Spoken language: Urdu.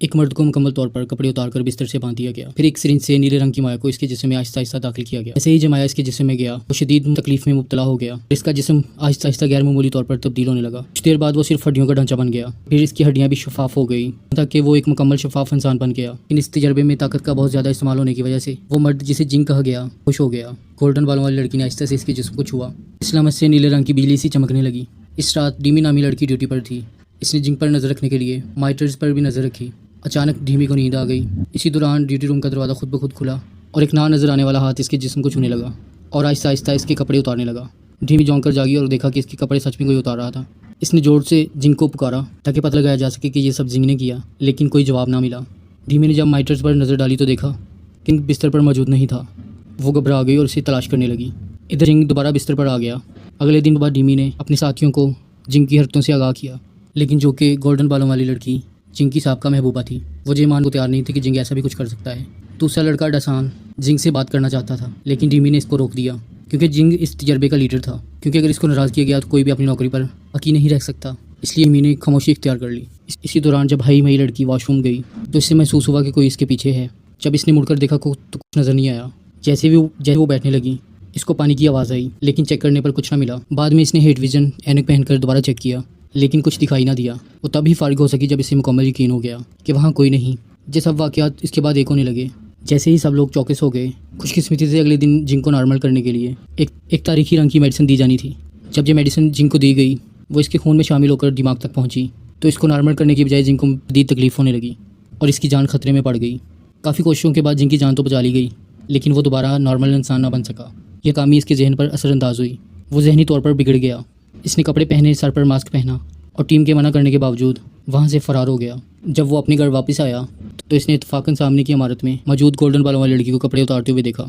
ایک مرد کو مکمل طور پر کپڑے اتار کر بستر سے باندھ دیا گیا. پھر ایک سرنج سے نیلے رنگ کی مائع کو اس کے جسم میں آہستہ آہستہ داخل کیا گیا. ایسے ہی جب مائع اس کے جسم میں گیا وہ شدید تکلیف میں مبتلا ہو گیا. اس کا جسم آہستہ آہستہ غیر معمولی طور پر تبدیل ہونے لگا. کچھ دیر بعد وہ صرف ہڈیوں کا ڈھانچہ بن گیا. پھر اس کی ہڈیاں بھی شفاف ہو گئی تاکہ وہ ایک مکمل شفاف انسان بن گیا. اس تجربے میں طاقت کا بہت زیادہ استعمال ہونے کی وجہ سے وہ مرد جسے جن کہا گیا خوش ہو گیا. گولڈن بالوں والی لڑکی نے آہستہ سے اس کے جسم کو چھوا. اس لمحے سے نیلے رنگ کی بجلی سی چمکنے لگی. اس رات ڈیمی نامی لڑکی ڈیوٹی پر تھی. اس نے جنگ پر نظر رکھنے کے لیے مائٹرز پر بھی نظر رکھی. اچانک ڈھیمی کو نیند آ گئی. اسی دوران ڈیوٹی روم کا دروازہ خود بخود کھلا اور ایک نہ نظر آنے والا ہاتھ اس کے جسم کو چھونے لگا اور آہستہ آہستہ اس کے کپڑے اتارنے لگا. ڈھیمی جھونک کر جاگی اور دیکھا کہ اس کے کپڑے سچ میں کوئی اتار رہا تھا. اس نے زور سے جنگ کو پکارا تاکہ پتہ لگایا جا سکے کہ یہ سب جنگ نے کیا, لیکن کوئی جواب نہ ملا. ڈھیمی نے جب مائٹرز پر نظر ڈالی تو دیکھا کہ بستر پر موجود نہیں تھا. وہ گھبرا گئی اور اسے تلاش کرنے لگی. ادھر جنگ دوبارہ بستر پر آ گیا. اگلے دن بعد ڈھیمی نے اپنے ساتھیوں کو جنگ کی حرکتوں سے آگاہ کیا, لیکن جو کہ گولڈن بالوں والی لڑکی جنگ کی سابقہ محبوبہ تھی وہ یہ مان کو تیار نہیں تھی کہ جنگ ایسا بھی کچھ کر سکتا ہے. دوسرا لڑکا ڈسان جنگ سے بات کرنا چاہتا تھا, لیکن ڈھیمی نے اس کو روک دیا کیونکہ جنگ اس تجربے کا لیڈر تھا. کیونکہ اگر اس کو ناراض کیا گیا تو کوئی بھی اپنی نوکری پر باقی نہیں رہ سکتا. اس لیے ڈھیمی نے خاموشی اختیار کر لی. اسی دوران جب ہائی مئی لڑکی واش روم گئی تو اس سے محسوس ہوا کہ کوئی اس کے پیچھے ہے. جب اس نے مڑ کر دیکھا تو کچھ نظر نہیں آیا. جیسے وہ بیٹھنے لگی اس کو پانی کی آواز آئی, لیکن چیک کرنے پر کچھ نہ ملا. بعد میں اس نے ہیڈ ویژن اینک پہن کر دوبارہ چیک کیا, لیکن کچھ دکھائی نہ دیا. وہ تب ہی فارغ ہو سکی جب اسے مکمل یقین ہو گیا کہ وہاں کوئی نہیں. یہ سب واقعات اس کے بعد ایک ہونے لگے. جیسے ہی سب لوگ چوکس ہو گئے, خوش قسمتی سے اگلے دن جنگ کو نارمل کرنے کے لیے ایک تاریخی رنگ کی میڈیسن دی جانی تھی. جب یہ میڈیسن جنگ کو دی گئی وہ اس کے خون میں شامل ہو کر دماغ تک پہنچی تو اس کو نارمل کرنے کی بجائے جنگ کو شدید تکلیف ہونے لگی اور اس کی جان خطرے میں پڑ گئی. کافی کوششوں کے بعد جنگ کی جان تو بچا لی گئی, لیکن وہ دوبارہ نارمل انسان نہ بن سکا. یہ کامی اس کے ذہن پر اثر انداز ہوئی. وہ ذہنی طور پر بگڑ گیا. اس نے کپڑے پہنے, سر پر ماسک پہنا اور ٹیم کے منع کرنے کے باوجود وہاں سے فرار ہو گیا. جب وہ اپنے گھر واپس آیا تو اس نے اتفاقاً سامنے کی عمارت میں موجود گولڈن بالوں والی لڑکی کو کپڑے اتارتے ہوئے دیکھا.